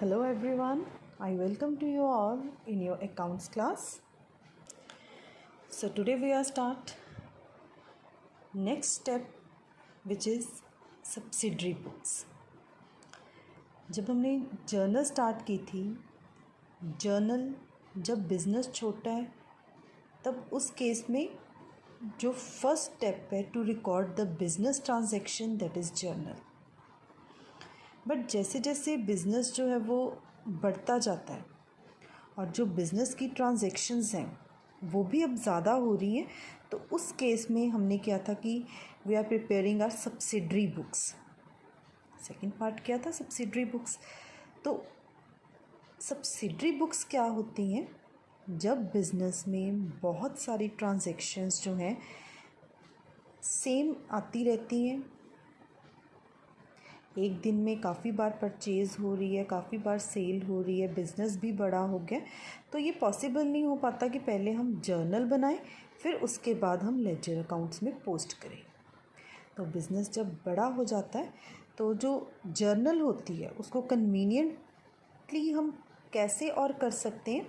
Hello everyone, I welcome to you all in your accounts class. So today we are start next step which is subsidiary books. जब हमने journal start की थी, journal जब business छोटा है तब उस केस में जो फर्स्ट स्टेप है to record the business transaction that is journal. But जैसे जैसे बिज़नेस जो है वो बढ़ता जाता है और जो बिज़नेस की ट्रांजैक्शंस हैं वो भी अब ज़्यादा हो रही हैं, तो उस केस में हमने क्या था कि we are preparing our subsidiary books. Second part क्या था? Subsidiary books. तो सब्सिडरी बुक्स क्या होती हैं? जब बिज़नेस में बहुत सारी ट्रांजैक्शंस जो हैं सेम आती रहती हैं, एक दिन में काफ़ी बार परचेज़ हो रही है, काफ़ी बार सेल हो रही है, बिज़नेस भी बड़ा हो गया, तो ये पॉसिबल नहीं हो पाता कि पहले हम जर्नल बनाएं फिर उसके बाद हम लेजर अकाउंट्स में पोस्ट करें. तो बिज़नेस जब बड़ा हो जाता है तो जो जर्नल होती है उसको कन्वीनियंटली हम कैसे और कर सकते हैं,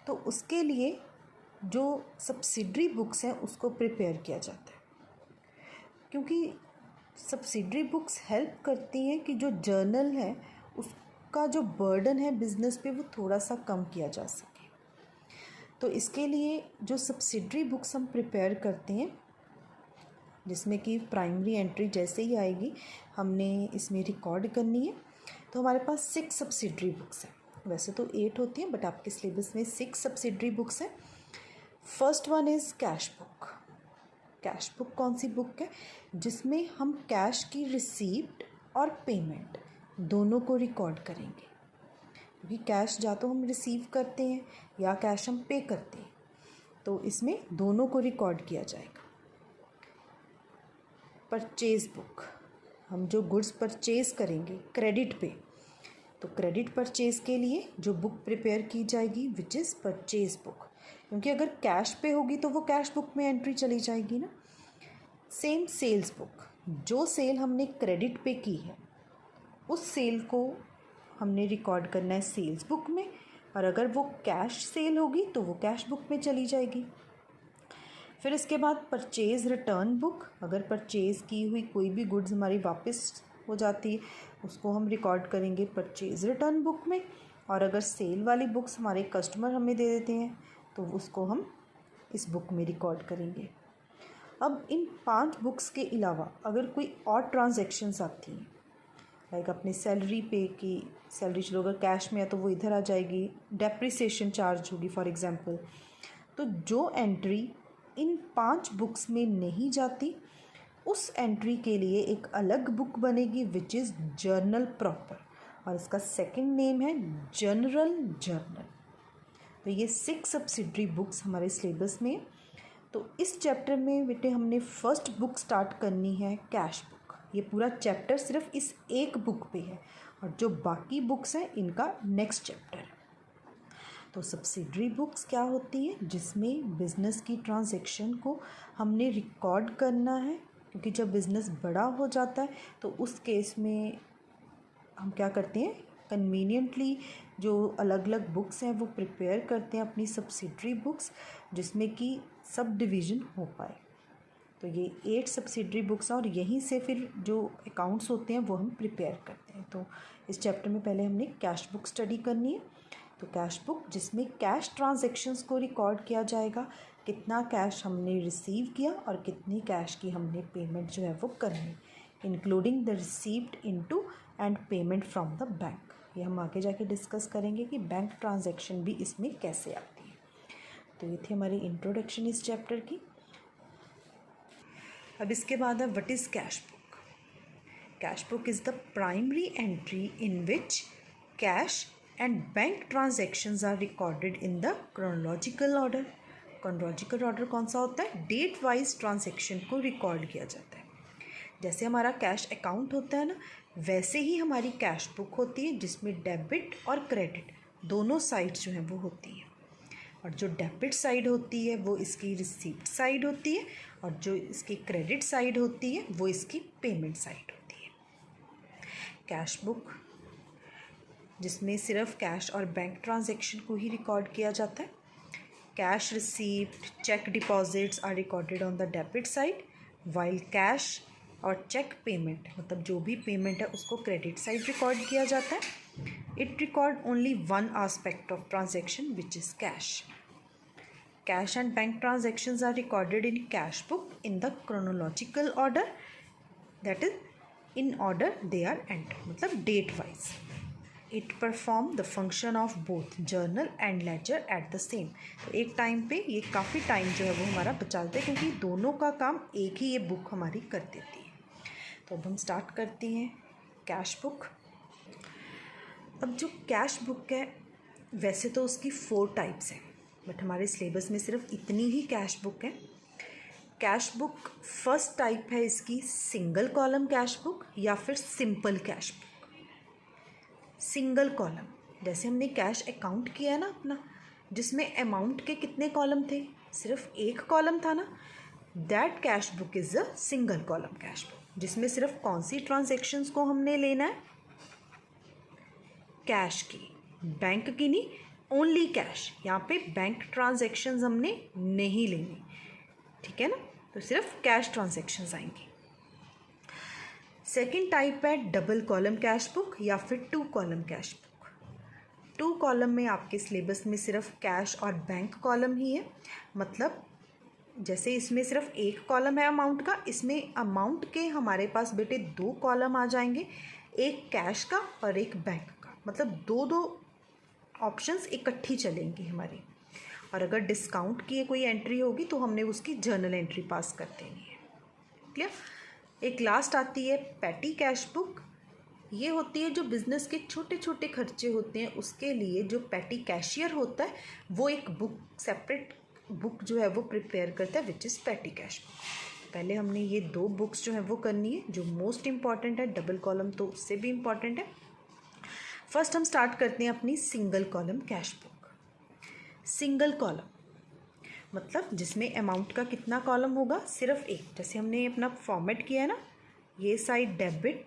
तो उसके लिए जो सब्सिडरी बुक्स हैं उसको प्रिपेयर किया जाता है. क्योंकि सब्सिडरी बुक्स हेल्प करती हैं कि जो जर्नल है उसका जो बर्डन है बिज़नेस पे वो थोड़ा सा कम किया जा सके. तो इसके लिए जो सब्सिडरी बुक्स हम प्रिपेयर करते हैं, जिसमें कि प्राइमरी एंट्री जैसे ही आएगी हमने इसमें रिकॉर्ड करनी है. तो हमारे पास 6 सब्सिडरी बुक्स हैं. वैसे तो 8 होती हैं बट आपके सिलेबस में 6 सब्सिडरी बुक्स हैं. First one is cash book. Cash book कौन सी बुक है? जिसमें हम कैश की रिसीप्ट और पेमेंट दोनों को रिकॉर्ड करेंगे. क्योंकि कैश या तो हम रिसीव करते हैं या कैश हम पे करते हैं, तो इसमें दोनों को रिकॉर्ड किया जाएगा. परचेज़ बुक, हम जो गुड्स परचेज़ करेंगे क्रेडिट पे, तो क्रेडिट परचेज़ के लिए जो बुक प्रिपेयर की जाएगी विच इज़ परचेज़ बुक. क्योंकि अगर कैश पे होगी तो वो कैश बुक में एंट्री चली जाएगी ना. सेम सेल्स बुक, जो सेल हमने क्रेडिट पे की है उस सेल को हमने रिकॉर्ड करना है सेल्स बुक में, और अगर वो कैश सेल होगी तो वो कैश बुक में चली जाएगी. फिर इसके बाद परचेज़ रिटर्न बुक, अगर परचेज़ की हुई कोई भी गुड्स हमारी वापस हो जाती है उसको हम रिकॉर्ड करेंगे परचेज़ रिटर्न बुक में. और अगर सेल वाली बुक्स हमारे कस्टमर हमें दे देते हैं तो उसको हम इस बुक में रिकॉर्ड करेंगे. अब इन 5 बुक्स के अलावा अगर कोई और ट्रांजैक्शंस आती हैं, लाइक अपने सैलरी पे की, सैलरी चलो अगर कैश में है तो वो इधर आ जाएगी, डेप्रिसिएशन चार्ज होगी फॉर एग्जांपल, तो जो एंट्री इन 5 बुक्स में नहीं जाती उस एंट्री के लिए एक अलग बुक बनेगी विच इज़ जर्नल प्रॉपर, और इसका सेकंड नेम है जनरल जर्नल. तो ये 6 सब्सिडरी बुक्स हमारे सिलेबस में. तो इस चैप्टर में बेटे हमने फर्स्ट बुक स्टार्ट करनी है कैश बुक. ये पूरा चैप्टर सिर्फ इस एक बुक पे है और जो बाकी बुक्स हैं इनका नेक्स्ट चैप्टर है. तो सब्सिडरी बुक्स क्या होती हैं? जिसमें बिज़नेस की ट्रांजैक्शन को हमने रिकॉर्ड करना है. क्योंकि जब बिज़नेस बड़ा हो जाता है तो उस केस में हम क्या करते हैं, कन्वीनियंटली जो अलग अलग बुक्स हैं वो प्रिपेयर करते हैं अपनी सब्सिडरी बुक्स, जिसमें कि सब डिवीज़न हो पाए. तो ये 8 सब्सिडरी बुक्स हैं और यहीं से फिर जो अकाउंट्स होते हैं वो हम प्रिपेयर करते हैं. तो इस चैप्टर में पहले हमने कैश बुक स्टडी करनी है. तो कैश बुक जिसमें कैश ट्रांजैक्शंस को रिकॉर्ड किया जाएगा, कितना कैश हमने रिसीव किया और कितनी कैश की हमने पेमेंट जो है वो करनी, including the receipt into and payment from the bank. ये हम आगे जाके डिस्कस करेंगे कि बैंक ट्रांजैक्शन भी इसमें कैसे आती है. तो ये थी हमारी इंट्रोडक्शन इस चैप्टर की. अब इसके बाद है what is cash book. Cash book is the primary entry in which cash and bank transactions are recorded in the chronological order. Chronological order कौन सा होता है? डेट वाइज ट्रांजैक्शन को रिकॉर्ड किया जाता है. जैसे हमारा कैश अकाउंट होता है ना, वैसे ही हमारी कैश बुक होती है जिसमें डेबिट और क्रेडिट दोनों साइड जो हैं वो होती हैं. और जो डेबिट साइड होती है वो इसकी रिसीप्ट साइड होती है और जो इसकी क्रेडिट साइड होती है वो इसकी पेमेंट साइड होती है. कैश बुक जिसमें सिर्फ कैश और बैंक ट्रांजैक्शन को ही रिकॉर्ड किया जाता है। Cash receipt, cheque deposits are recorded on the debit side, while cash और चेक पेमेंट मतलब जो भी पेमेंट है उसको क्रेडिट साइड रिकॉर्ड किया जाता है। It record only one aspect of transaction which is cash. Cash and bank transactions are recorded in cash book in the chronological order, that is in order they are entered मतलब date wise. It perform the function of both journal and ledger at the same. तो एक time पे ये काफ़ी time जो है वो हमारा बचा देता है क्योंकि दोनों का काम एक ही ये बुक हमारी कर देती है। तो अब हम स्टार्ट करते हैं कैश बुक। अब जो कैश बुक है वैसे तो उसकी 4 टाइप्स हैं, बट हमारे सिलेबस में सिर्फ इतनी ही कैश बुक है। कैश बुक फर्स्ट टाइप है इसकी सिंगल कॉलम कैश बुक या फिर simple cash book. Single column जैसे हमने कैश अकाउंट किया है ना अपना, जिसमें अमाउंट के कितने कॉलम थे, सिर्फ एक कॉलम था ना, that cash book is a single column cash book, जिसमें सिर्फ कौन सी ट्रांजेक्शन्स को हमने लेना है, कैश की, बैंक की नहीं, ओनली कैश। यहाँ पे बैंक ट्रांजैक्शंस हमने नहीं लेनी, ठीक है ना, तो सिर्फ कैश ट्रांजैक्शंस आएंगी। सेकंड टाइप है डबल कॉलम कैश बुक या फिर 2 कॉलम कैश बुक। 2 कॉलम में आपके सिलेबस में सिर्फ कैश और बैंक कॉलम ही है, मतलब जैसे इसमें सिर्फ एक कॉलम है अमाउंट का, इसमें अमाउंट के हमारे पास बेटे 2 कॉलम आ जाएंगे, एक कैश का और एक बैंक का, मतलब 2 ऑप्शंस इकट्ठी चलेंगी हमारी। और अगर डिस्काउंट की कोई एंट्री होगी तो हमने उसकी जर्नल एंट्री पास कर देनी है। क्लियर। एक लास्ट आती है पैटी कैश बुक। ये होती है जो बिज़नेस के छोटे छोटे खर्चे होते हैं उसके लिए जो पैटी कैशियर होता है वो एक बुक सेपरेट बुक जो है वो प्रिपेयर करता है which is petty cash book. पहले हमने ये 2 बुक्स जो है वो करनी है जो मोस्ट इम्पॉर्टेंट है, डबल कॉलम तो उससे भी इम्पॉर्टेंट है। फर्स्ट हम स्टार्ट करते हैं अपनी single column cash book. Single column मतलब जिसमें अमाउंट का कितना कॉलम होगा, सिर्फ एक। जैसे हमने अपना फॉर्मेट किया है ना, ये साइड डेबिट,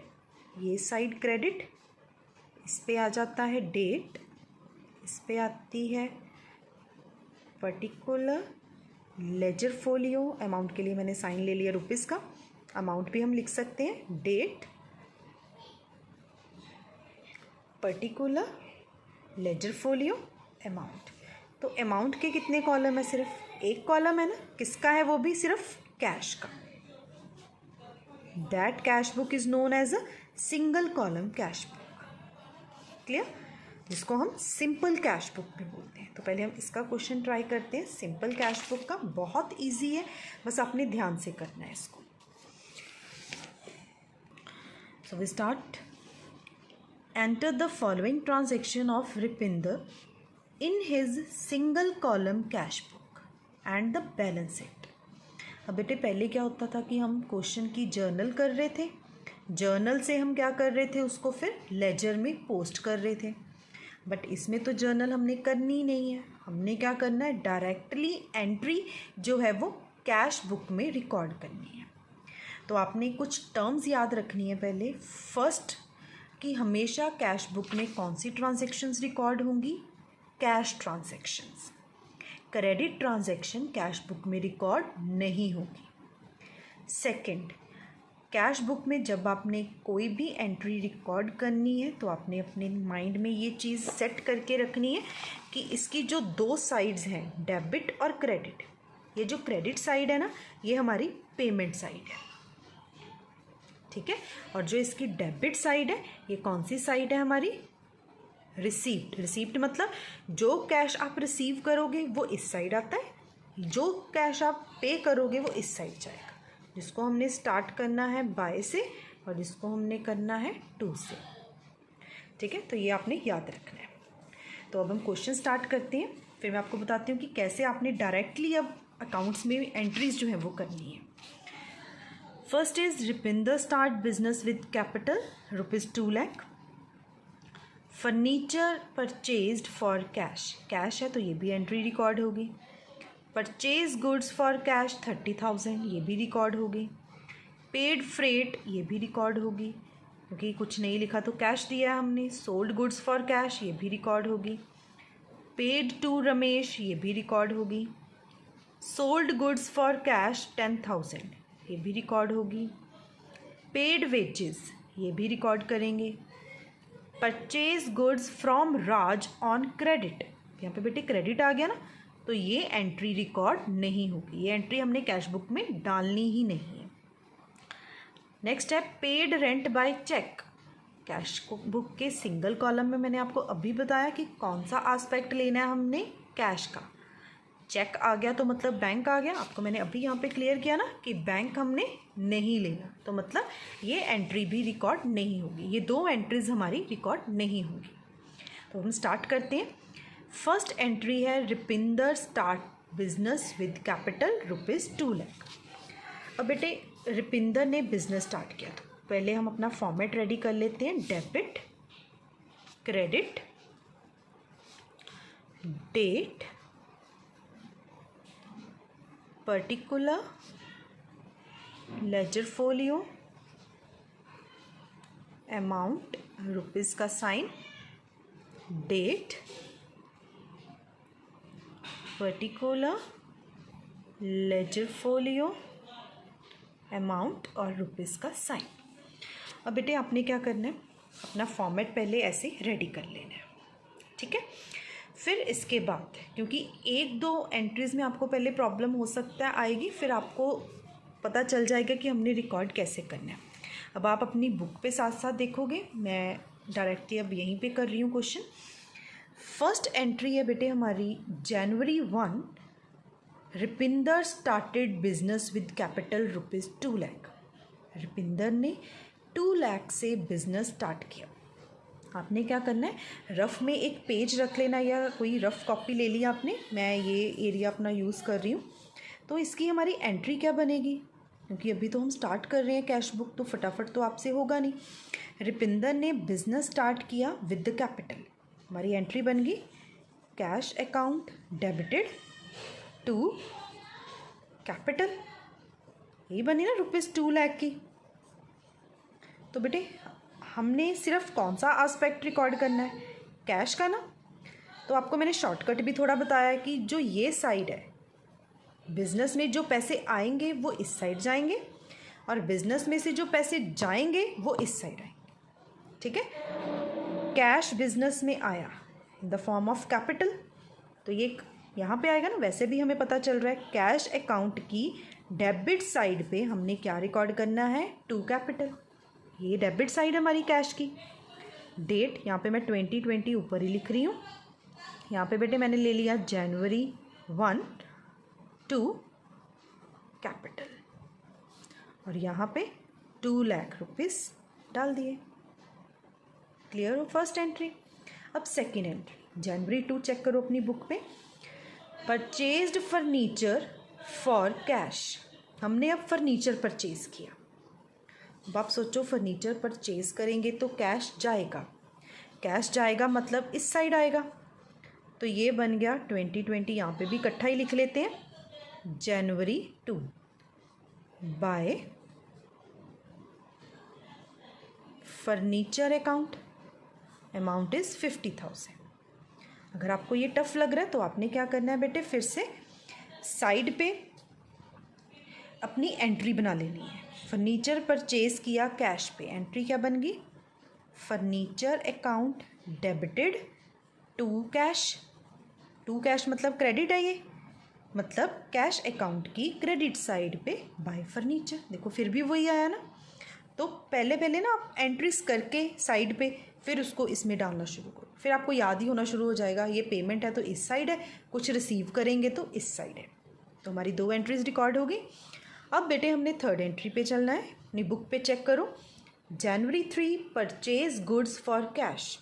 ये साइड क्रेडिट, इस पे आ जाता है डेट, इस पे आती है पर्टिकुलर लेजर फोलियो। अमाउंट के लिए मैंने साइन ले लिया रुपीज़ का, अमाउंट भी हम लिख सकते हैं, date, particular ledger folio, amount. तो अमाउंट के कितने कॉलम है, सिर्फ एक कॉलम है ना, किसका है, वो भी सिर्फ कैश का। That cash book is known as a single column cash book. Clear, जिसको हम सिंपल कैश बुक भी बोलते हैं। तो पहले हम इसका क्वेश्चन ट्राई करते हैं सिंपल कैश बुक का। बहुत इजी है, बस आपने ध्यान से करना है इसको। So we start. Enter the following transaction of Rupinder in his single column cash book and the balance sheet. अब बेटे पहले क्या होता था कि हम क्वेश्चन की जर्नल कर रहे थे, जर्नल से हम क्या कर रहे थे, उसको फिर लेजर में पोस्ट कर रहे थे। बट इसमें तो जर्नल हमने करनी ही नहीं है, हमने क्या करना है, डायरेक्टली एंट्री जो है वो कैश बुक में रिकॉर्ड करनी है। तो आपने कुछ टर्म्स याद रखनी है पहले। फर्स्ट कि हमेशा कैश बुक में कौन सी ट्रांजैक्शंस रिकॉर्ड होंगी, cash transactions. Credit transaction cash book में रिकॉर्ड नहीं होगी। सेकंड, कैश बुक में जब आपने कोई भी एंट्री रिकॉर्ड करनी है तो आपने अपने माइंड में ये चीज़ सेट करके रखनी है कि इसकी जो 2 साइड्स हैं, डेबिट और क्रेडिट, ये जो क्रेडिट साइड है ना, ये हमारी पेमेंट साइड है, ठीक है। और जो इसकी डेबिट साइड है, ये कौन सी साइड है हमारी, रिसीप्ट। रिसीप्ट मतलब जो कैश आप रिसीव करोगे वो इस साइड आता है, जो कैश आप पे करोगे वो इस साइड जाएगा, जिसको हमने स्टार्ट करना है बाय से और जिसको हमने करना है टू से, ठीक है। तो ये आपने याद रखना है। तो अब हम क्वेश्चन स्टार्ट करते हैं, फिर मैं आपको बताती हूँ कि कैसे आपने डायरेक्टली अब अकाउंट्स में एंट्रीज जो है वो करनी है। First is Rupinder start business with capital ₹2 lakh. Furniture purchased for cash, cash है तो ये भी एंट्री रिकॉर्ड होगी। परचेज गुड्स फॉर कैश 30,000, ये भी रिकॉर्ड होगी। पेड फ्रेट, ये भी रिकॉर्ड होगी। क्योंकि कुछ नहीं लिखा तो कैश दिया है हमने। सोल्ड गुड्स फॉर कैश, ये भी रिकॉर्ड होगी। पेड टू रमेश, ये भी रिकॉर्ड होगी। सोल्ड गुड्स फॉर कैश 10,000, ये भी रिकॉर्ड होगी। पेड वेजेस, ये भी रिकॉर्ड करेंगे। Purchase goods from Raj on credit, यहाँ पे बेटे क्रेडिट आ गया ना, तो ये एंट्री रिकॉर्ड नहीं होगी, ये एंट्री हमने कैश बुक में डालनी ही नहीं है। नेक्स्ट है paid rent by cheque. Cash book के सिंगल कॉलम में मैंने आपको अभी बताया कि कौन सा एस्पेक्ट लेना है हमने, कैश का। चेक आ गया तो मतलब बैंक आ गया, आपको मैंने अभी यहाँ पे क्लियर किया ना कि बैंक हमने नहीं लेना, तो मतलब ये एंट्री भी रिकॉर्ड नहीं होगी, ये दो एंट्रीज हमारी रिकॉर्ड नहीं होगी। तो हम स्टार्ट करते हैं। फर्स्ट एंट्री है Ripinder start business with capital ₹2 lakh. अब बेटे रिपिंदर ने बिजनेस स्टार्ट किया, तो पहले हम अपना फॉर्मेट रेडी कर लेते हैं। Debit, credit, date, particular, ledger folio, amount, rupees का sign, date, particular, ledger folio, amount और रुपीस का साइन। अब बेटे आपने क्या करना है, अपना फॉर्मेट पहले ऐसे रेडी कर लेना है, ठीक है। फिर इसके बाद क्योंकि एक दो एंट्रीज़ में आपको पहले प्रॉब्लम हो सकता है आएगी, फिर आपको पता चल जाएगा कि हमने रिकॉर्ड कैसे करना है। अब आप अपनी बुक पे साथ साथ देखोगे, मैं डायरेक्टली अब यहीं पे कर रही हूँ क्वेश्चन। फर्स्ट एंट्री है बेटे हमारी January 1, Ripinder started business with capital ₹2 lakh. Ripinder ने 2 लाख से बिजनेस स्टार्ट किया। आपने क्या करना है, रफ़ में एक पेज रख लेना या कोई रफ़ कॉपी ले लिया आपने, मैं ये एरिया अपना यूज़ कर रही हूँ। तो इसकी हमारी एंट्री क्या बनेगी, क्योंकि अभी तो हम स्टार्ट कर रहे हैं कैश बुक, तो फटाफट तो आपसे होगा नहीं। रिपिंदर ने बिज़नेस स्टार्ट किया विद द कैपिटल, हमारी एंट्री बन गई cash account debited to capital, यही बनी ना ₹2 लाख की। तो बेटे हमने सिर्फ कौन सा एस्पेक्ट रिकॉर्ड करना है, कैश का ना। तो आपको मैंने शॉर्टकट भी थोड़ा बताया है कि जो ये साइड है बिज़नेस में जो पैसे आएंगे वो इस साइड जाएंगे, और बिज़नेस में से जो पैसे जाएंगे वो इस साइड आएंगे, ठीक है। कैश बिज़नेस में आया in the form of capital, तो ये यहाँ पे आएगा ना। वैसे भी हमें पता चल रहा है कैश अकाउंट की डेबिट साइड पे हमने क्या रिकॉर्ड करना है, टू कैपिटल, ये डेबिट साइड हमारी कैश की। डेट यहाँ पे मैं 2020 ऊपर ही लिख रही हूँ, यहाँ पे बेटे मैंने ले लिया January 1 टू कैपिटल, और यहाँ पे 2 लाख रुपीस डाल दिए। क्लियर हो फर्स्ट एंट्री। अब सेकेंड एंट्री January 2 चेक करो अपनी बुक पे। परचेज्ड फर्नीचर फॉर कैश, हमने अब फर्नीचर परचेज किया। अब आप सोचो फर्नीचर परचेज करेंगे तो कैश जाएगा, कैश जाएगा मतलब इस साइड आएगा, तो ये बन गया 2020, यहाँ पे भी इकट्ठा ही लिख लेते हैं, January 2 bye furniture account, amount is 50,000। अगर आपको ये टफ लग रहा है तो आपने क्या करना है बेटे, फिर से साइड पे अपनी एंट्री बना लेनी है। फर्नीचर परचेज किया कैश पे, एंट्री क्या बन गई, furniture account debited to cash. To cash मतलब क्रेडिट है, ये मतलब कैश अकाउंट की क्रेडिट साइड पे बाय फर्नीचर। देखो फिर भी वही आया ना। तो पहले ना आप एंट्रीज करके साइड पे फिर उसको इसमें डालना शुरू करो, फिर आपको याद ही होना शुरू हो जाएगा ये पेमेंट है तो इस साइड है, कुछ रिसीव करेंगे तो इस साइड है। तो हमारी 2 एंट्रीज रिकॉर्ड हो गई। अब बेटे हमने थर्ड एंट्री पे चलना है, अपनी बुक पे चेक करो। January 3 purchase goods for cash,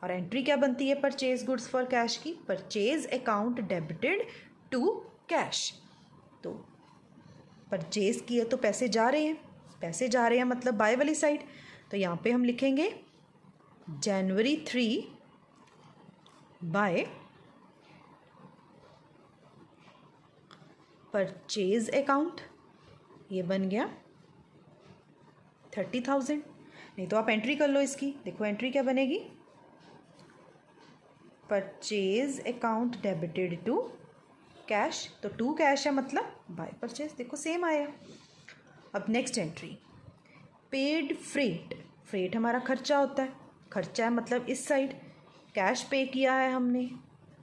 और एंट्री क्या बनती है परचेज गुड्स फॉर कैश की, purchase account debited to cash. तो परचेज किया तो पैसे जा रहे हैं, पैसे जा रहे हैं मतलब बाय वाली साइड, तो यहाँ पे हम लिखेंगे January 3 बाय परचेज अकाउंट, ये बन गया 30,000। नहीं तो आप एंट्री कर लो इसकी। देखो एंट्री क्या बनेगी, purchase account debited to cash, तो टू कैश है मतलब बाय परचेज, देखो सेम आया। अब next entry, paid freight, freight हमारा खर्चा होता है, खर्चा है मतलब इस साइड, कैश पे किया है हमने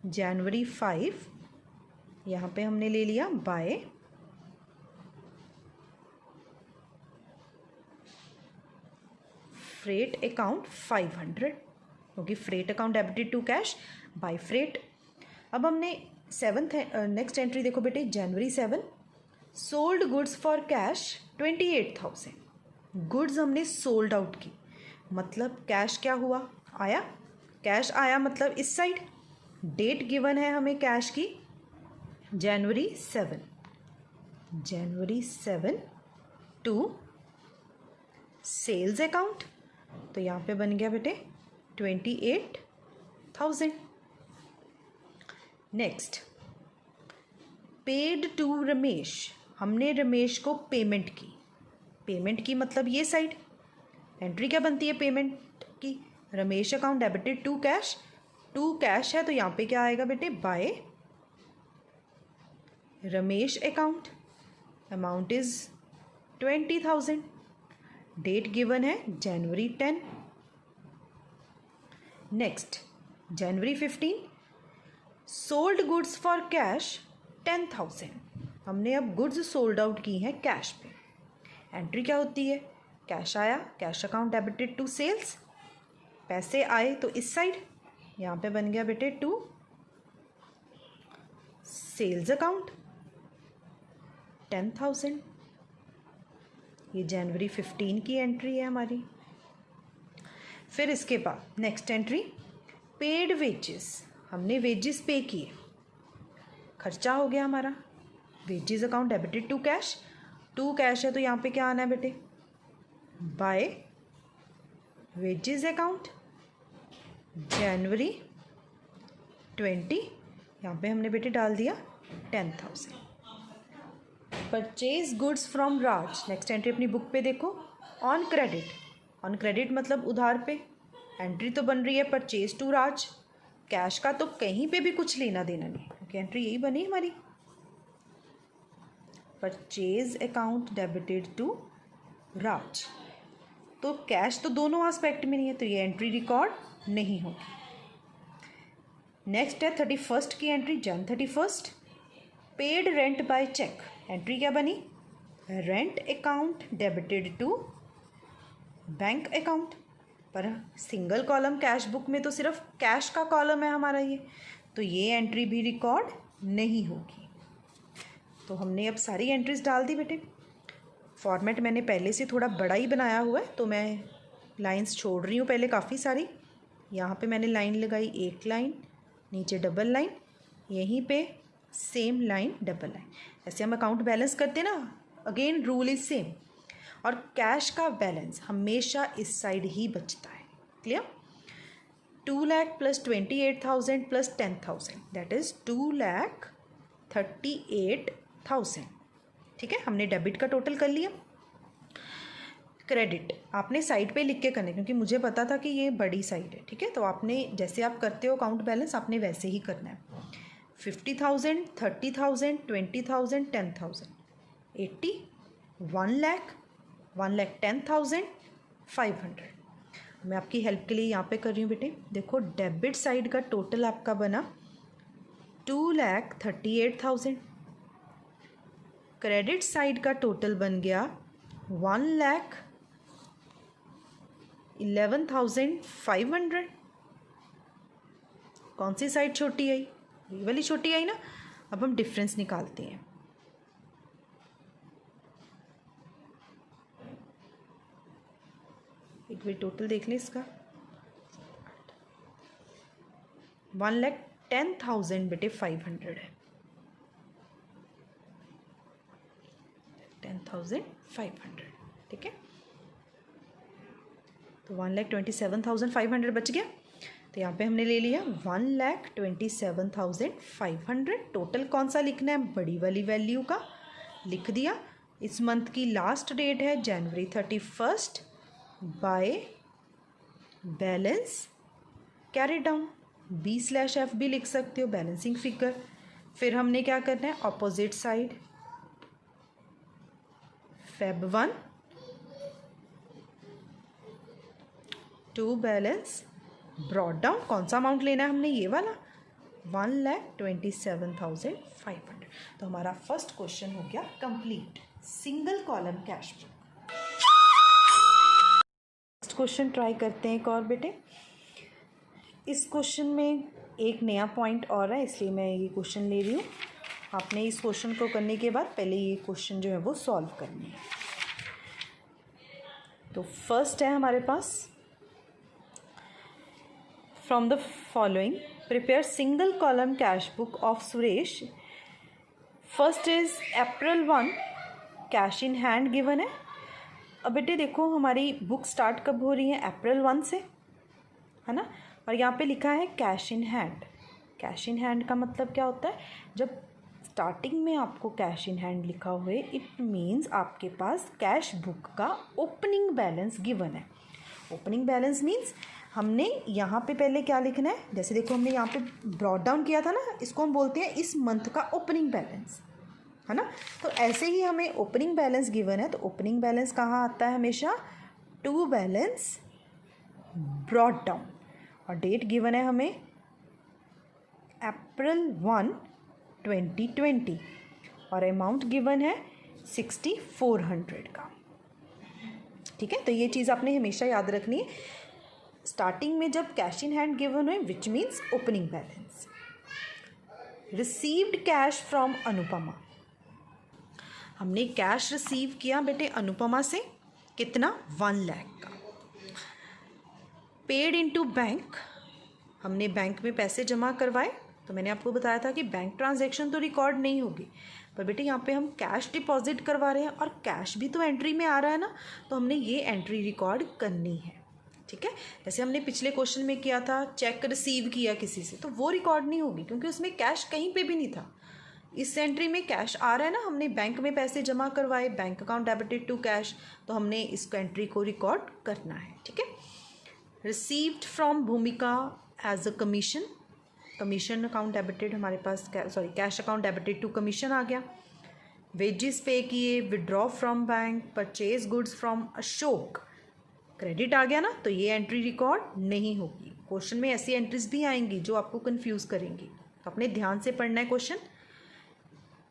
जनवरी 5, यहाँ पे हमने ले लिया बाय फ्रेट अकाउंट 500, क्योंकि freight account debited to cash by freight. अब हमने सेवन्थ नेक्स्ट एंट्री देखो बेटे, जनवरी 7 sold goods for cash 28,000, goods हमने सोल्ड आउट की, मतलब कैश क्या हुआ आया, कैश आया मतलब इस साइड, डेट गिवन है हमें कैश की जनवरी 7 टू सेल्स अकाउंट, तो यहाँ पे बन गया बेटे 28,000। नेक्स्ट पेड टू रमेश, हमने रमेश को पेमेंट की, पेमेंट की मतलब ये साइड, एंट्री क्या बनती है पेमेंट की, Ramesh account debited to cash, to cash है तो यहाँ पे क्या आएगा बेटे by Ramesh account, amount is 20,000, date given है जनवरी 10। नेक्स्ट जनवरी 15 सोल्ड गुड्स फॉर कैश 10,000, हमने अब गुड्स सोल्ड आउट की हैं कैश पे, एंट्री क्या होती है, कैश आया, cash account debited to sales, पैसे आए तो इस साइड, यहाँ पे बन गया बेटे टू सेल्स अकाउंट 10,000, ये जनवरी 15 की एंट्री है हमारी। फिर इसके बाद नेक्स्ट एंट्री पेड वेजेस, हमने वेजेस पे किए, खर्चा हो गया हमारा, wages account debited to cash, to cash है तो यहाँ पे क्या आना है बेटे बाय वेजेस अकाउंट जनवरी 20, यहाँ पे हमने बेटे डाल दिया 10,000। Purchase goods from Raj, next entry अपनी बुक पे देखो, ऑन क्रेडिट, ऑन क्रेडिट मतलब उधार पे, एंट्री तो बन रही है परचेज टू राज, कैश का तो कहीं पे भी कुछ लेना देना नहीं, क्योंकि एंट्री यही बनी हमारी, परचेज अकाउंट डेबिटेड टू राज, तो कैश तो दोनों एस्पेक्ट में नहीं है तो ये एंट्री रिकॉर्ड नहीं होगी। नेक्स्ट है 31st की entry, Jan 31 paid rent by cheque, entry क्या बनी, rent account debited to bank account, पर सिंगल कॉलम कैश बुक में तो सिर्फ कैश का कॉलम है हमारा ये, तो ये एंट्री भी रिकॉर्ड नहीं होगी। तो हमने अब सारी एंट्रीज डाल दी बेटे, फॉर्मेट मैंने पहले से थोड़ा बड़ा ही बनाया हुआ है तो मैं लाइंस छोड़ रही हूँ पहले काफ़ी सारी, यहाँ पे मैंने लाइन लगाई, एक लाइन नीचे डबल लाइन, यहीं पे सेम लाइन डबल लाइन, ऐसे हम अकाउंट बैलेंस करते हैं ना, अगेन रूल इज सेम, और कैश का बैलेंस हमेशा इस साइड ही बचता है, clear. 2 lakh plus 28,000 plus 10,000 that is 2,38,000, ठीक है, हमने डेबिट का टोटल कर लिया। क्रेडिट आपने साइड पे लिख के करना है, क्योंकि मुझे पता था कि ये बड़ी साइड है, ठीक है, तो आपने जैसे आप करते हो अकाउंट बैलेंस आपने वैसे ही करना है। 50,000, 30,000, 20,000, 10,000, 80, 1 लाख, 1,10,500। मैं आपकी हेल्प के लिए यहाँ पे कर रही हूँ बेटे, देखो डेबिट साइड का टोटल आपका बना 2,38,000, क्रेडिट साइड का टोटल बन गया 1,11,500। कौन सी साइड छोटी आई, ये वाली छोटी आई ना। अब हम डिफरेंस निकालते हैं, एक बार टोटल देख लें इसका, 1,10,000 बेटे 500 है, 10,500, ठीक है, तो 1,27,500 बच गया, तो यहाँ पे हमने ले लिया 1,27,500। टोटल कौन सा लिखना है, बड़ी वाली वैल्यू का लिख दिया। इस मंथ की लास्ट डेट है जनवरी 31, by balance carry down, B/F भी लिख सकते हो, बैलेंसिंग फिगर। फिर हमने क्या करना है, opposite side Feb 1 to balance brought down. कौन सा अमाउंट लेना है हमने, ये वाला 1,27,500। तो हमारा फर्स्ट क्वेश्चन हो गया complete, single column cash book. Next question try करते हैं एक और बेटे। इस क्वेश्चन में एक नया पॉइंट और है, इसलिए मैं ये क्वेश्चन ले रही हूँ। आपने इस क्वेश्चन को करने के बाद पहले ये क्वेश्चन जो है वो सॉल्व करनी है। तो फर्स्ट है हमारे पास, from the following prepare single column cash book of Suresh. First is April 1 cash in hand given है। अब बेटे देखो हमारी बुक स्टार्ट कब हो रही है, April 1 से, है ना। और यहाँ पे लिखा है cash in hand. Cash in hand का मतलब क्या होता है, जब स्टार्टिंग में आपको कैश इन हैंड लिखा हुए, इट मीन्स आपके पास कैश बुक का ओपनिंग बैलेंस गिवन है। ओपनिंग बैलेंस मीन्स हमने यहाँ पे पहले क्या लिखना है, जैसे देखो हमने यहाँ पे ब्रॉट डाउन किया था ना, इसको हम बोलते हैं इस मंथ का ओपनिंग बैलेंस, है ना। तो ऐसे ही हमें ओपनिंग बैलेंस गिवन है, तो ओपनिंग बैलेंस कहाँ आता है हमेशा, टू बैलेंस ब्रॉट डाउन। और डेट गिवन है हमें April 1, 2020 और अमाउंट गिवन है 6,400 का। ठीक है, तो ये चीज़ आपने हमेशा याद रखनी है स्टार्टिंग में जब कैश इन हैंड गिवन है, which means opening balance. Received cash from Anupama, हमने कैश रिसीव किया बेटे अनुपमा से, कितना, 1 लाख का। पेड इनटू बैंक, हमने बैंक में पैसे जमा करवाए। तो मैंने आपको बताया था कि बैंक ट्रांजैक्शन तो रिकॉर्ड नहीं होगी, पर बेटे यहाँ पे हम कैश डिपॉजिट करवा रहे हैं और कैश भी तो एंट्री में आ रहा है ना, तो हमने ये एंट्री रिकॉर्ड करनी है। ठीक है, जैसे हमने पिछले क्वेश्चन में किया था, चेक रिसीव किया किसी से, तो वो रिकॉर्ड नहीं होगी क्योंकि उसमें कैश कहीं पे भी नहीं था। इस एंट्री में कैश आ रहा है ना, हमने बैंक में पैसे जमा करवाए, bank account debited to cash, तो हमने इस एंट्री को रिकॉर्ड करना है। ठीक है, received from Bhumika as a commission, commission account debited हमारे पास, cash account debited to commission आ गया। वेजेस पे किए, withdraw from bank, purchase goods from Ashok, credit आ गया ना, तो ये एंट्री रिकॉर्ड नहीं होगी। क्वेश्चन में ऐसी एंट्रीज भी आएंगी जो आपको कंफ्यूज करेंगी, तो अपने ध्यान से पढ़ना है क्वेश्चन।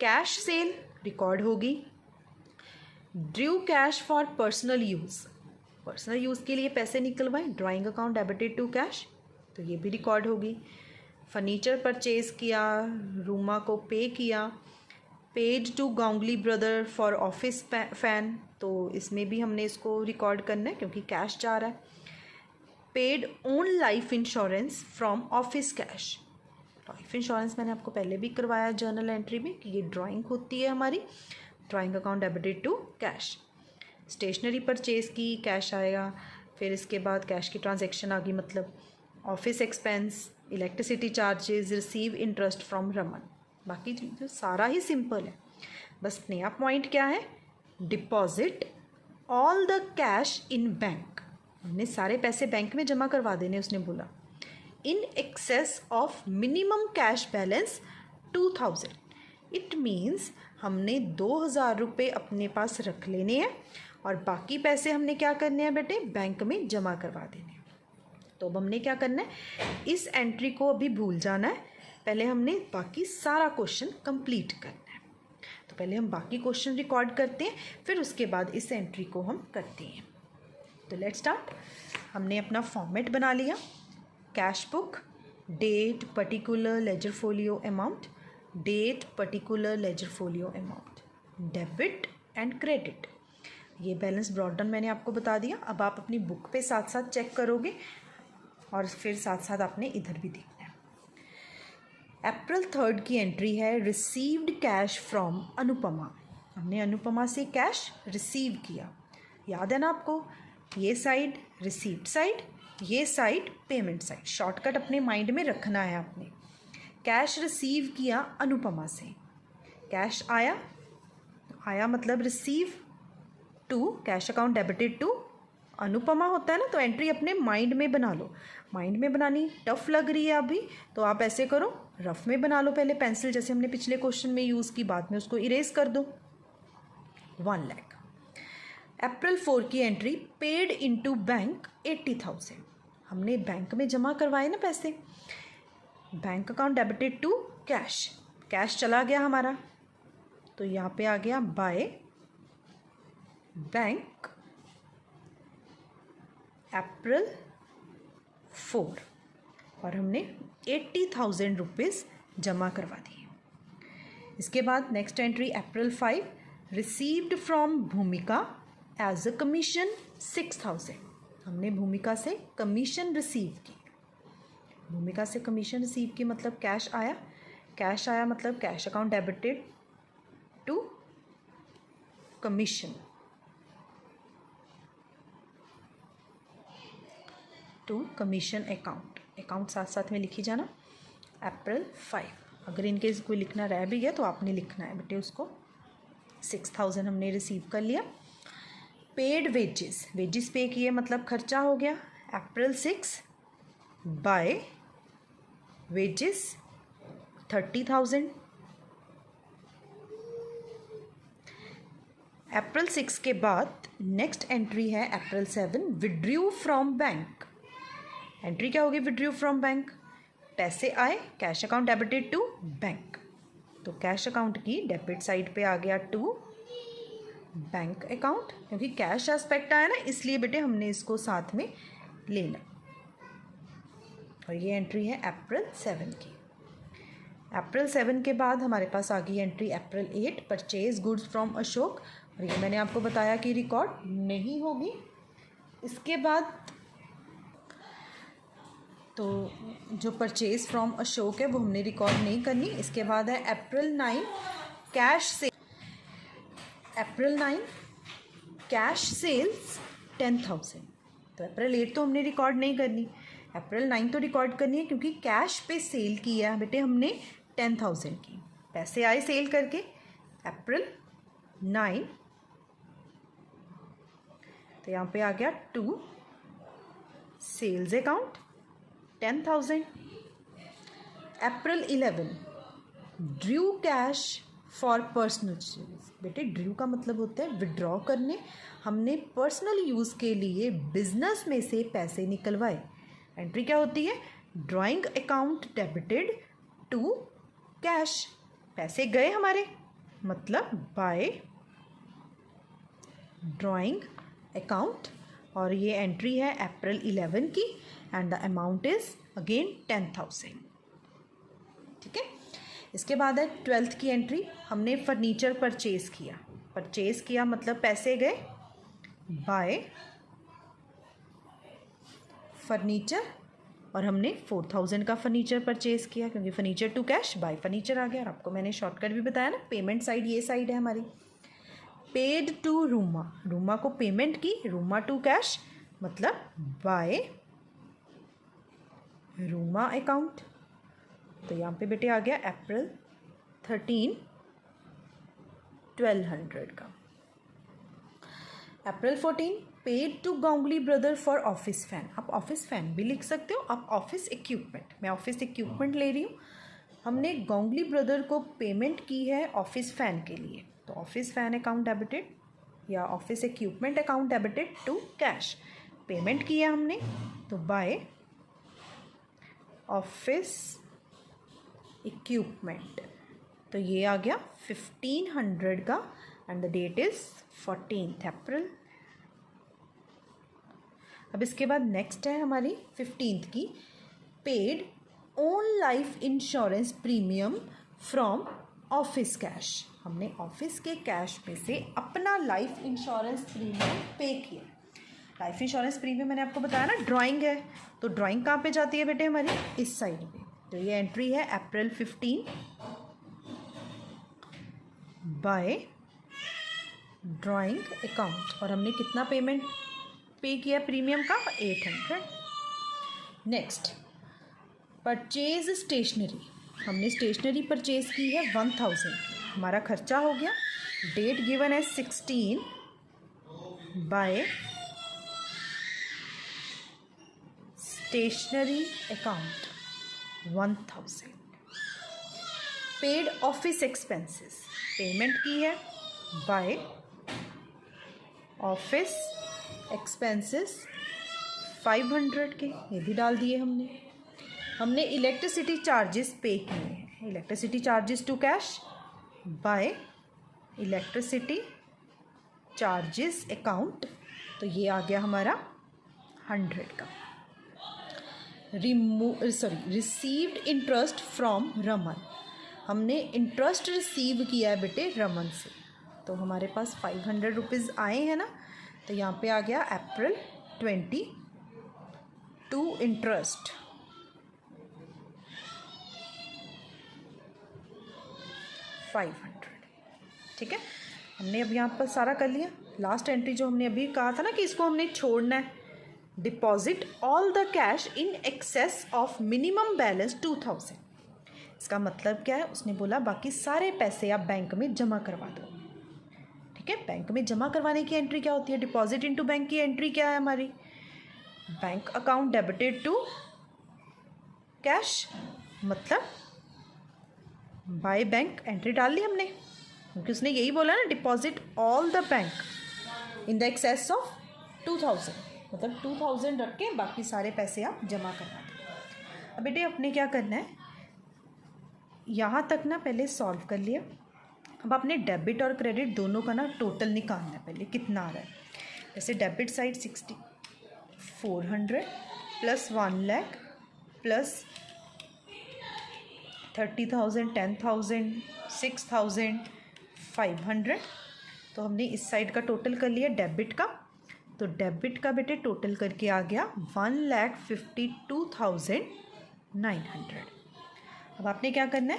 कैश सेल रिकॉर्ड होगी। Drew cash for personal use, personal use के लिए पैसे निकलवाए, drawing account debited to cash, तो ये भी रिकॉर्ड होगी। फर्नीचर परचेज किया, रूमा को पे किया। Paid to Ganguly brother for office fan, तो इसमें भी हमने इसको रिकॉर्ड करना है क्योंकि कैश जा रहा है। Paid own life insurance from office cash, life insurance मैंने आपको पहले भी करवाया जर्नल एंट्री में कि ये ड्राइंग होती है हमारी, drawing account debited to cash. Stationery purchase की, कैश आएगा। फिर इसके बाद कैश की ट्रांजैक्शन आ गई, मतलब office expense, electricity charges, receive interest from Raman. बाकी जो सारा ही सिंपल है, बस नया पॉइंट क्या है, deposit all the cash in bank, हमने सारे पैसे बैंक में जमा करवा देने, उसने बोला। In excess of minimum cash balance 2,000, it means हमने 2,000 रुपये अपने पास रख लेने हैं और बाकी पैसे हमने क्या करने हैं बेटे, बैंक में जमा करवा देने हैं। तो अब हमने क्या करना है, इस एंट्री को अभी भूल जाना है, पहले हमने बाकी सारा क्वेश्चन कंप्लीट करना है। तो पहले हम बाकी क्वेश्चन रिकॉर्ड करते हैं, फिर उसके बाद इस एंट्री को हम करते हैं। तो लेट्स स्टार्ट। हमने अपना फॉर्मेट बना लिया, cash book, date, particular, ledger folio, amount, date, particular, ledger folio, amount, debit and credit. ये बैलेंस ब्रॉट डाउन मैंने आपको बता दिया। अब आप अपनी बुक पे साथ साथ चेक करोगे और फिर साथ साथ आपने इधर भी देखना है। April 3 की एंट्री है, रिसीव्ड कैश फ्रॉम अनुपमा, हमने अनुपमा से कैश रिसीव किया। याद है ना आपको, ये साइड रिसीव्ड साइड, ये साइड पेमेंट साइड, शॉर्टकट अपने माइंड में रखना है आपने। कैश रिसीव किया अनुपमा से, कैश आया मतलब receive to cash account debited to Anupama होता है ना, तो एंट्री अपने माइंड में बना लो। माइंड में बनानी टफ लग रही है अभी, तो आप ऐसे करो, रफ में बना लो पहले पेंसिल, जैसे हमने पिछले क्वेश्चन में यूज़ की, बाद में उसको इरेज कर दो। 1 लाख। अप्रैल 4 की एंट्री, पेड इनटू बैंक 80,000। हमने बैंक में जमा करवाए ना पैसे, bank account debited to cash, cash चला गया हमारा, तो यहाँ पे आ गया बाय बैंक अप्रैल 4, और हमने 80,000 रुपीज़ जमा करवा दिए। इसके बाद next entry April 5, received from Bhumika as a commission 6,000। हमने भूमिका से कमीशन रिसीव की, भूमिका से कमीशन रिसीव की मतलब कैश आया, कैश आया मतलब cash account debited to commission, to commission account, account साथ साथ में लिखी जाना। अप्रैल 5, अगर इनकेस कोई लिखना रह भी गया तो आपने लिखना है बेटे उसको। 6,000 हमने रिसीव कर लिया। पेड वेजेस, वेजेस पे किए मतलब खर्चा हो गया। अप्रैल 6 बाय वेजेस 30,000। अप्रैल 6 के बाद नेक्स्ट एंट्री है April 7, withdrew from bank. Entry क्या होगी विड्रू फ्रॉम बैंक, पैसे आए, cash account debited to bank, तो कैश अकाउंट की डेबिट साइड पे आ गया टू बैंक अकाउंट, क्योंकि कैश एस्पेक्ट आया ना इसलिए बेटे हमने इसको साथ में लेना। और ये एंट्री है अप्रैल 7 की। अप्रैल 7 के बाद हमारे पास आ गई entry April 8, purchase goods from Ashok, और ये मैंने आपको बताया कि रिकॉर्ड नहीं होगी। इसके बाद तो जो परचेज फ्रॉम अशोक है वो हमने रिकॉर्ड नहीं करनी। इसके बाद है अप्रैल 9, कैश से अप्रैल 9 कैश सेल्स 10,000। तो अप्रैल 8 तो हमने रिकॉर्ड नहीं करनी, अप्रैल 9 तो रिकॉर्ड करनी है, क्योंकि कैश पे सेल किया बेटे हमने 10,000 की, पैसे आए सेल करके। अप्रैल 9, तो यहाँ पे आ गया to sales account 10,000। April 11, drew cash for personal use. बेटे ड्रू का मतलब होता है विड्रॉ करने, हमने पर्सनल यूज़ के लिए बिजनेस में से पैसे निकलवाए। एंट्री क्या होती है, drawing account debited to cash, पैसे गए हमारे मतलब बाय ड्राइंग अकाउंट, और ये एंट्री है अप्रैल 11 की, and the amount is again 10,000। ठीक है। इसके बाद है 12th की एंट्री, हमने फर्नीचर परचेज किया, परचेज किया मतलब पैसे गए बाय फर्नीचर, और हमने 4,000 का फर्नीचर परचेज किया, क्योंकि furniture to cash by furniture आ गया। और आपको मैंने शॉर्टकट भी बताया ना, पेमेंट साइड ये साइड है हमारी। पेड टू रूमा, रूमा को पेमेंट की, रूमा टू कैश मतलब बाय रूमा अकाउंट, तो यहाँ पे बेटे आ गया अप्रैल 13 1200 का। April 14, paid to Ganguly brother for office fan. आप ऑफिस फैन भी लिख सकते हो, आप ऑफिस इक्विपमेंट, मैं ऑफिस इक्विपमेंट ले रही हूँ। हमने गांगुली ब्रदर को पेमेंट की है ऑफिस फैन के लिए, तो ऑफिस फैन अकाउंट डेबिटेड या office equipment account debited to cash, payment किया हमने तो बाय ऑफिस इक्विपमेंट, तो ये आ गया 1500 का, and the date is 14th April. अब इसके बाद नेक्स्ट है हमारी 15th की, paid own life insurance premium from office cash. हमने ऑफिस के कैश में से अपना लाइफ इंश्योरेंस प्रीमियम पे किया। लाइफ इंश्योरेंस प्रीमियम मैंने आपको बताया ना ड्राइंग है, तो ड्राइंग कहाँ पे जाती है बेटे हमारी, इस साइड पे, तो ये एंट्री है अप्रैल 15 बाय ड्राइंग अकाउंट, और हमने कितना पेमेंट पे किया प्रीमियम का, 800। नेक्स्ट परचेज स्टेशनरी, हमने स्टेशनरी परचेज की है 1000, हमारा खर्चा हो गया। डेट गिवन है 16 by stationery account 1000। Paid office expenses, payment की है बाय ऑफिस एक्सपेंसेस 500 के, ये भी डाल दिए हमने इलेक्ट्रिसिटी चार्जेस पे किए हैं, electricity charges to cash by electricity charges account, तो ये आ गया हमारा 100 का। रिसीव्ड इंटरेस्ट फ्रॉम रमन, हमने इंटरेस्ट रिसीव किया है बेटे रमन से, तो हमारे पास 500 रुपीज़ आए हैं ना, तो यहाँ पे आ गया अप्रैल 22 इंटरेस्ट। ठीक है, हमने अब यहाँ पर सारा कर लिया। लास्ट एंट्री जो हमने अभी कहा था ना कि इसको हमने छोड़ना है, deposit all the cash in excess of minimum balance 2000। इसका मतलब क्या है, उसने बोला बाकी सारे पैसे आप बैंक में जमा करवा दो। ठीक है, बैंक में जमा करवाने की एंट्री क्या होती है, डिपॉजिट इनटू बैंक की एंट्री क्या है हमारी, bank account debited to cash, मतलब बाय बैंक एंट्री डाल दी हमने, क्योंकि उसने यही बोला ना, deposit all the bank in the excess of 2000, मतलब 2000 रख के बाकी सारे पैसे आप जमा करवा दो। अब बेटे अपने क्या करना है, यहाँ तक ना पहले सॉल्व कर लिया। अब आपने डेबिट और क्रेडिट दोनों का ना टोटल निकालना है, पहले कितना आ रहा है। जैसे debit side 400 plus 1 lakh plus 30,000 10,000 6,000 500, तो हमने इस साइड का टोटल कर लिया डेबिट का, तो डेबिट का बेटे टोटल करके आ गया 1,52,900। अब आपने क्या करना है,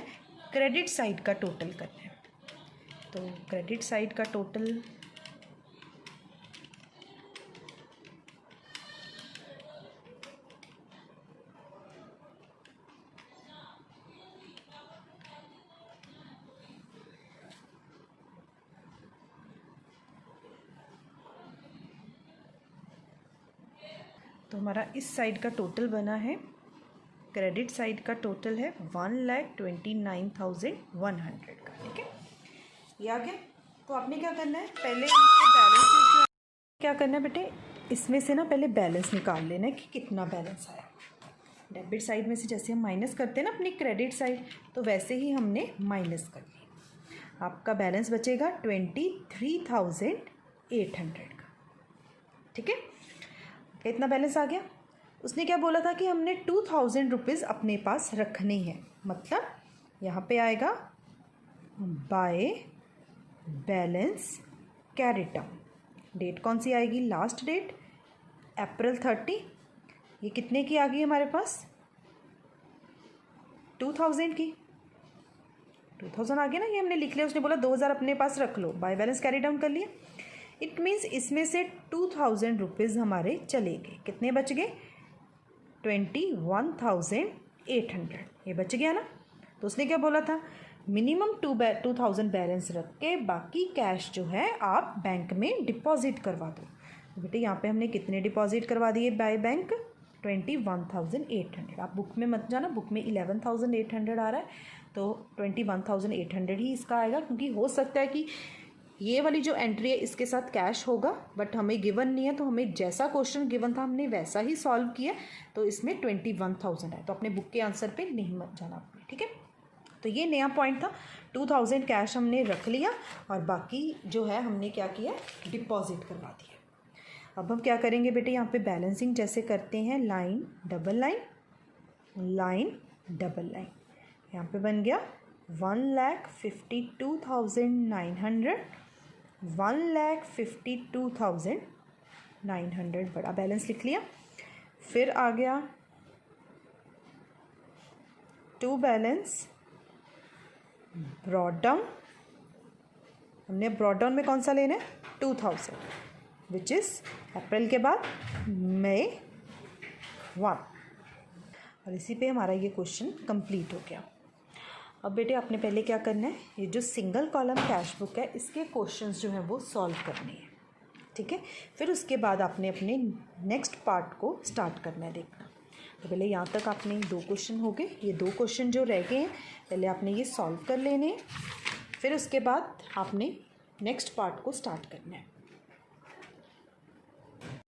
क्रेडिट साइड का टोटल करना है, तो क्रेडिट साइड का टोटल तो हमारा इस साइड का टोटल बना है, क्रेडिट साइड का टोटल है 1,29,100 का। ठीक है, ये आ गया। तो आपने क्या करना है, पहले इनके बैलेंस क्या करना है बेटे, इसमें से ना पहले बैलेंस निकाल लेना है कि कितना बैलेंस आया। डेबिट साइड में से जैसे हम माइनस करते हैं ना अपनी क्रेडिट साइड, तो वैसे ही हमने माइनस कर लिया। आपका बैलेंस बचेगा 23,800 का। ठीक है, कितना बैलेंस आ गया। उसने क्या बोला था कि हमने 2,000 रुपीज़ अपने पास रखने हैं, मतलब यहाँ पे आएगा by balance carried down. Date कौन सी आएगी, लास्ट डेट अप्रैल 30। ये कितने की आ गई हमारे पास, 2,000 की। 2,000 आ गया ना, ये हमने लिख लिया। उसने बोला 2,000 अपने पास रख लो, बाय बैलेंस कैरी डाउन कर लिया। इट मीन्स इसमें से 2,000 रुपीज़ हमारे चले गए, कितने बच गए, 21,800, ये बच गया ना। तो उसने क्या बोला था, मिनिमम 2,000 बैलेंस रख के बाकी कैश जो है आप बैंक में डिपॉजिट करवा दो। तो बेटे यहाँ पे हमने कितने डिपॉजिट करवा दिए बाय बैंक, 21,800। आप बुक में मत जाना, बुक में 11,800 आ रहा है, तो 21,800 ही इसका आएगा, क्योंकि हो सकता है कि ये वाली जो एंट्री है इसके साथ कैश होगा, बट हमें गिवन नहीं है, तो हमें जैसा क्वेश्चन गिवन था हमने वैसा ही सॉल्व किया, तो इसमें 21,000 है, तो अपने बुक के आंसर पे नहीं मत जाना आपने। ठीक है, तो ये नया पॉइंट था। 2,000 कैश हमने रख लिया और बाकी जो है हमने क्या किया, डिपॉजिट करवा दिया। अब हम क्या करेंगे बेटे, यहाँ पे बैलेंसिंग जैसे करते हैं, line double line, line double line. यहाँ पे बन गया 1,52,900, 1,52,900 बड़ा बैलेंस लिख लिया। फिर आ गया टू बैलेंस ब्रॉड डाउन। हमने ब्रॉड डाउन में कौन सा लेना है, 2,000, विच इज़ अप्रैल के बाद मई 1, और इसी पे हमारा ये क्वेश्चन कंप्लीट हो गया। अब बेटे आपने पहले क्या करना है, ये जो सिंगल कॉलम कैश बुक है इसके क्वेश्चंस जो हैं वो सॉल्व करने हैं। ठीक है, फिर उसके बाद आपने अपने नेक्स्ट पार्ट को स्टार्ट करना है देखना। तो पहले यहाँ तक आपने 2 क्वेश्चन हो गए। ये 2 क्वेश्चन जो रह गए हैं पहले आपने ये सॉल्व कर लेने हैं, फिर उसके बाद आपने नेक्स्ट पार्ट को स्टार्ट करना है।